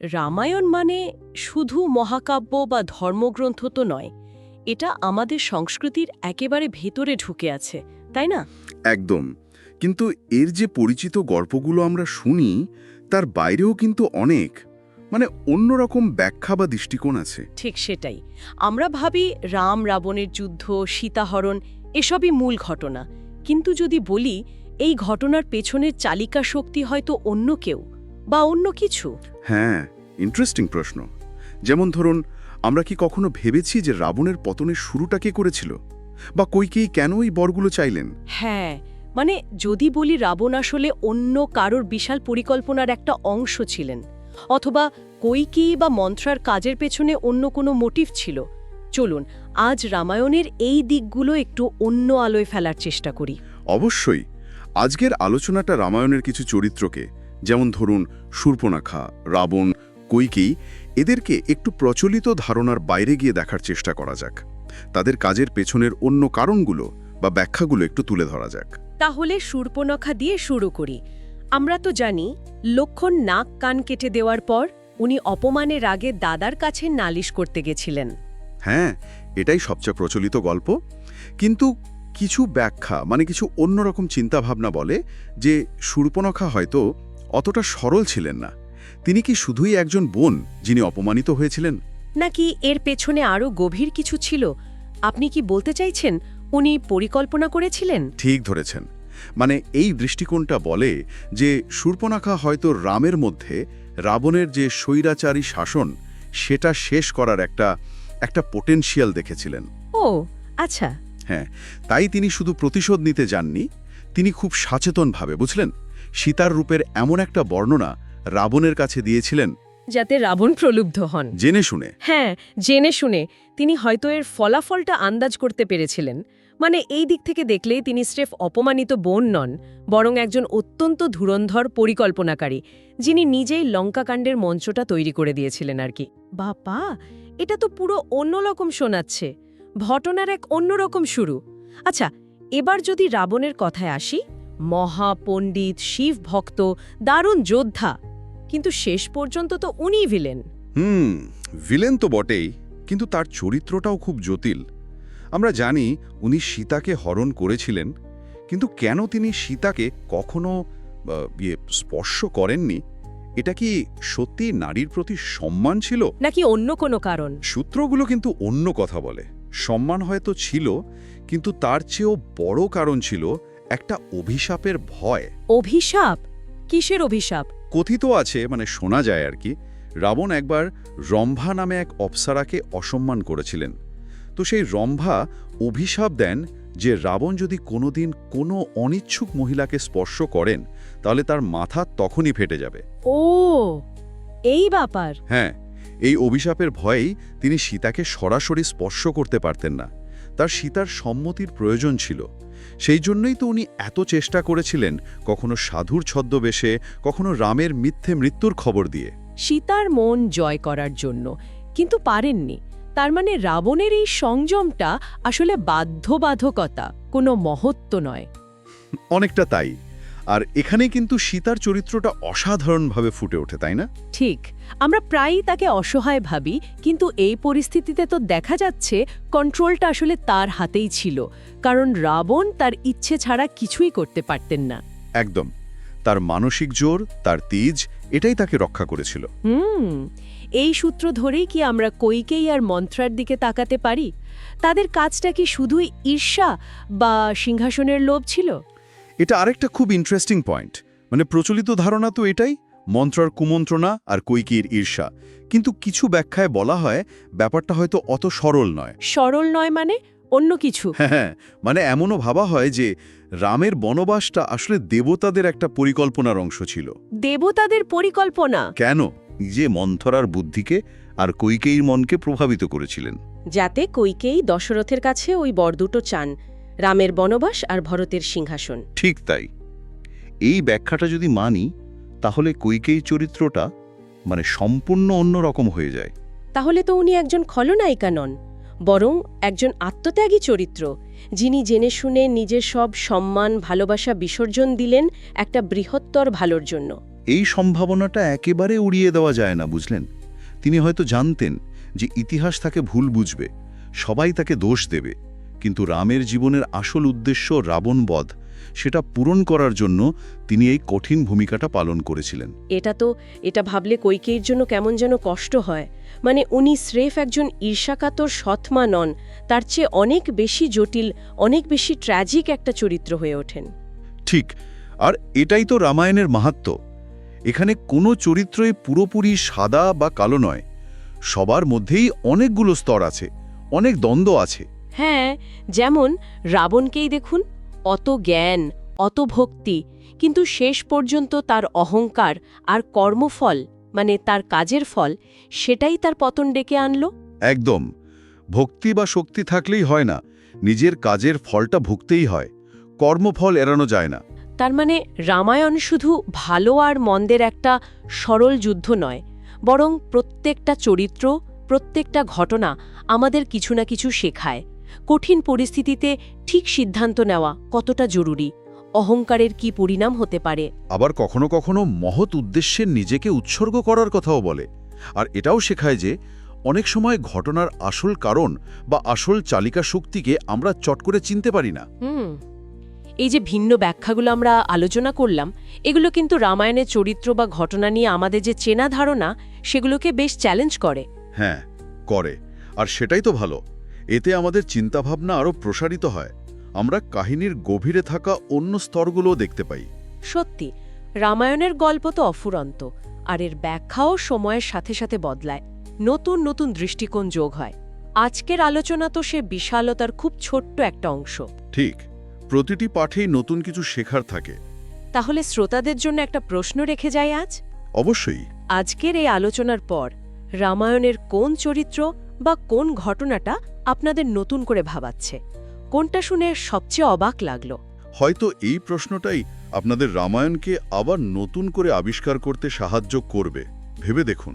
রামায়ণ মানে শুধু মহাকাব্য বা ধর্মগ্রন্থ তো নয়, এটা আমাদের সংস্কৃতির একেবারে ভেতরে ঢুকে আছে, তাই না? একদম। কিন্তু এর যে পরিচিত গল্পগুলো আমরা শুনি তার বাইরেও কিন্তু অনেক অন্যরকম ব্যাখ্যা বা দৃষ্টিকোণ আছে। ঠিক সেটাই। আমরা ভাবি রাম রাবণের যুদ্ধ, সীতাহরণ এসবই মূল ঘটনা। কিন্তু যদি বলি এই ঘটনার পেছনের চালিকা শক্তি হয়তো অন্য কেউ বা অন্য কিছু। হ্যাঁ, ইন্টারেস্টিং প্রশ্ন। যেমন ধরুন, আমরা কি কখনো ভেবেছি যে রাবণের পতনের শুরুটা কে করেছিল, বা কইকেয়ী কেন এই বরগুলো চাইলেন? হ্যাঁ, মানে যদি বলি রাবণ আসলে অন্য কারোর বিশাল পরিকল্পনার একটা অংশ ছিলেন, অথবা কৈকেয়ী বা মন্ত্রার কাজের পেছনে অন্য কোনো মোটিভ ছিল। চলুন আজ রামায়ণের এই দিকগুলো একটু অন্য আলোয় ফেলার চেষ্টা করি। অবশ্যই। আজকের আলোচনাটা রামায়ণের কিছু চরিত্রকে, যেমন ধরুন শূর্পণখা, রাবণ, কইকেয়ী, এদেরকে একটু প্রচলিত ধারণার বাইরে গিয়ে দেখার চেষ্টা করা যাক। তাদের কাজের পেছনের অন্য কারণগুলো বা ব্যাখ্যাগুলো একটু তুলে ধরা যাক। তাহলে শূর্পণখা দিয়ে শুরু করি। আমরা তো জানি লক্ষণ নাক কান কেটে দেওয়ার পর উনি অপমানের রাগে দাদার কাছে নালিশ করতে গেছিলেন। হ্যাঁ, এটাই সবচেয়ে প্রচলিত গল্প। কিন্তু কিছু ব্যাখ্যা কিছু অন্যরকম চিন্তাভাবনা বলে যে শূর্পণখা হয়তো অতটা সরল ছিলেন না। তিনি কি শুধুই একজন বোন যিনি অপমানিত হয়েছিলেন? নাকি এর পেছনে আরও গভীর কিছু ছিল? আপনি কি বলতে চাইছেন উনি পরিকল্পনা করেছিলেন? ঠিক ধরেছেন। এই দৃষ্টিকোণটা বলে যে শূর্পণখা হয়তো রামের মধ্যে রাবণের যে স্বৈরাচারী শাসন সেটা শেষ করার একটা পোটেনশিয়াল দেখেছিলেন। ও আচ্ছা। হ্যাঁ, তাই তিনি শুধু প্রতিশোধ নিতে যাননি, তিনি খুব সচেতনভাবে, বুঝলেন, সীতার রূপের এমন একটা বর্ণনা রাবণের কাছে দিয়েছিলেন যাতে রাবণ প্রলুব্ধ হন। জেনে শুনে। হ্যাঁ, জেনে শুনে। তিনি হয়তো এর ফলাফলটা আন্দাজ করতে পেরেছিলেন। এই দিক থেকে দেখলে তিনি স্রেফ অপমানিত বোন নন, বরং একজন অত্যন্ত ধুরন্ধর পরিকল্পনাকারী, যিনি নিজেই লঙ্কাকাণ্ডের মঞ্চটা তৈরি করে দিয়েছিলেন আর কি। বাবা, এটা তো পুরো অন্যরকম শোনাচ্ছে। ঘটনার এক অন্যরকম শুরু। আচ্ছা, এবার যদি রাবণের কথায় আসি, মহাপণ্ডিত, শিব ভক্ত, দারুণ যোদ্ধা, কিন্তু শেষ পর্যন্ত তো উনিই ভিলেন। ভিলেন তো বটেই, কিন্তু তার চরিত্রটাও খুব জটিল। আমরা জানি উনি সীতাকে হরণ করেছিলেন, কিন্তু কেন তিনি সীতাকে কখনো স্পর্শ করেননি? এটা কি সত্যি নারীর প্রতি সম্মান ছিল, নাকি অন্য কোনো কারণ? সূত্রগুলো কিন্তু অন্য কথা বলে। সম্মান হয়তো ছিল, কিন্তু তার চেয়েও বড় কারণ ছিল একটা অভিশাপের ভয়। অভিশাপ? কিসের অভিশাপ? কথিত আছে, শোনা যায় আর কি, রাবণ একবার রম্ভা নামে এক অপ্সরাকে অসম্মান করেছিলেন। তো সেই রম্ভা অভিশাপ দেন যে রাবণ যদি কোনোদিন কোনো অনিচ্ছুক মহিলাকে স্পর্শ করেন তাহলে তার মাথা তখনই ফেটে যাবে। ও, এই ব্যাপার। হ্যাঁ, এই অভিশাপের ভয়েই তিনি সীতাকে সরাসরি স্পর্শ করতে পারতেন না। তার সীতার সম্মতির প্রয়োজন ছিল। সেই জন্যই তো উনি এত চেষ্টা করেছিলেন, কখনো সাধুর ছদ্মবেশে, কখনো রামের মিথ্যে মৃত্যুর খবর দিয়ে। সীতার মন জয় করার জন্য, কিন্তু পারেননি। তার রাবণের এই সংযমটা আসলে বাধ্যবাধকতা, কোনো মহত্ব নয়। অনেকটা তাই। আর এখানেই কিন্তু সীতার চরিত্রটা অসাধারণভাবে ফুটে ওঠে, তাই না? ঠিক। আমরা প্রায়ই তাকে অসহায় ভাবি, কিন্তু এই পরিস্থিতিতে তো দেখা যাচ্ছে কন্ট্রোলটা আসলে তার হাতেই ছিল, কারণ রাবণ তার ইচ্ছে ছাড়া কিছুই করতে পারতেন না। একদম। তার মানসিক জোর, তার তেজ, এটাই তাকে রক্ষা করেছিল। এই সূত্র ধরেই কি আমরা কৈকেয়ী আর মন্ত্রার দিকে তাকাতে পারি? তাদের কাজটা কি শুধুই ঈর্ষা বা সিংহাসনের লোভ ছিল? এটা আরেকটা খুব ইন্টারেস্টিং পয়েন্ট। প্রচলিত ধারণা তো এটাই, মন্ত্রার কুমন্ত্রণা আর কৈকেয়ীর ঈর্ষা। কিন্তু কিছু ব্যাখ্যায় বলা হয় ব্যাপারটা হয়তো অত সরল নয়। সরল নয় মানে অন্য কিছু? হ্যাঁ, এমনও ভাবা হয় যে রামের বনবাসটা আসলে দেবতাদের একটা পরিকল্পনার অংশ ছিল। দেবতাদের পরিকল্পনা? কেন? নিজে মন্থরার বুদ্ধিকে আর কৈকেয়ীর মনকে প্রভাবিত করেছিলেন, যাতে কৈকেয়ী দশরথের কাছে ওই বর দুটো চান, রামের বনবাস আর ভরতের সিংহাসন। ঠিক তাই। এই ব্যাখ্যাটা যদি মানি, তাহলে কৈকেয়ী চরিত্রটা সম্পূর্ণ অন্যরকম হয়ে যায়। তাহলে তো উনি একজন খলনায়িকা নন, বরং একজন আত্মত্যাগী চরিত্র, যিনি জেনে শুনে নিজের সব সম্মান, ভালোবাসা বিসর্জন দিলেন একটা বৃহত্তর ভালোর জন্য। এই সম্ভাবনাটা একেবারে উড়িয়ে দেওয়া যায় না, বুঝলেন? তিনি হয়তো জানতেন যে ইতিহাস তাকে ভুল বুঝবে, সবাই তাকে দোষ দেবে, কিন্তু রামের জীবনের আসল উদ্দেশ্য রাবণবধ, সেটা পূরণ করার জন্য তিনি এই কঠিন ভূমিকাটা পালন করেছিলেন। এটা ভাবলে কৈকেয়ীর জন্য কেমন যেন কষ্ট হয়। মানে উনি স্রেফ একজন ঈর্ষাকাতর সৎমা নন, তার চেয়ে অনেক বেশি জটিল, অনেক বেশি ট্র্যাজিক একটা চরিত্র হয়ে ওঠেন। ঠিক, আর এটাই তো রামায়ণের মাহাত্ম্য। এখানে কোনো চরিত্রই পুরোপুরি সাদা বা কালো নয়, সবার মধ্যেই অনেকগুলো স্তর আছে, অনেক দ্বন্দ্ব আছে। হ্যাঁ, যেমন রাবণকেই দেখুন, অত জ্ঞান, অত ভক্তি, কিন্তু শেষ পর্যন্ত তার অহংকার আর কর্মফল, মানে তার কাজের ফল, সেটাই তার পতন ডেকে আনলো। একদম, ভক্তি বা শক্তি থাকলেই হয় না, নিজের কাজের ফলটা ভুগতেই হয়, কর্মফল এড়ানো যায় না। তার মানে রামায়ণ শুধু ভালো আর মন্দের একটা সরল যুদ্ধ নয়, বরং প্রত্যেকটা চরিত্র, প্রত্যেকটা ঘটনা আমাদের কিছু না কিছু শেখায়। কঠিন পরিস্থিতিতে ঠিক সিদ্ধান্ত নেওয়া কতটা জরুরি, অহংকারের কি পরিণাম হতে পারে। আবার কখনো কখনো মহৎ উদ্দেশ্যে নিজেকে উৎসর্গ করার কথাও বলে। আর এটাও শেখায় যে অনেক সময় ঘটনার আসল কারণ বা আসল চালিকা শক্তিকে আমরা চট করে চিনতে পারি না। এই যে ভিন্ন ব্যাখ্যাগুলো আমরা আলোচনা করলাম, এগুলো কিন্তু রামায়ণের চরিত্র বা ঘটনা নিয়ে আমাদের যে চেনা ধারণা, সেগুলোকে বেশ চ্যালেঞ্জ করে। হ্যাঁ, করে, আর সেটাই তো ভালো। এতে আমাদের চিন্তাভাবনা আরও প্রসারিত হয়, আমরা কাহিনীর গভীরে থাকা অন্য স্তরগুলোও দেখতে পাই। সত্যি, রামায়ণের গল্প তো অফুরন্ত, আর এর ব্যাখ্যাও সময়ের সাথে সাথে বদলায়, নতুন নতুন দৃষ্টিকোণ যোগ হয়। আজকের আলোচনা তো সে বিশালতার খুব ছোট্ট একটা অংশ। ঠিক, প্রতিটি পাঠেই নতুন কিছু শেখার থাকে। তাহলে শ্রোতাদের জন্য একটা প্রশ্ন রেখে যায় আজ। অবশ্যই। আজকের এই আলোচনার পর রামায়ণের কোন চরিত্র বা কোন ঘটনাটা আপনাদের নতুন করে ভাবাচ্ছে? কোনটা শুনে সবচেয়ে অবাক লাগলো? হয়তো এই প্রশ্নটাই আপনাদের রামায়ণকে আবার নতুন করে আবিষ্কার করতে সাহায্য করবে। ভেবে দেখুন।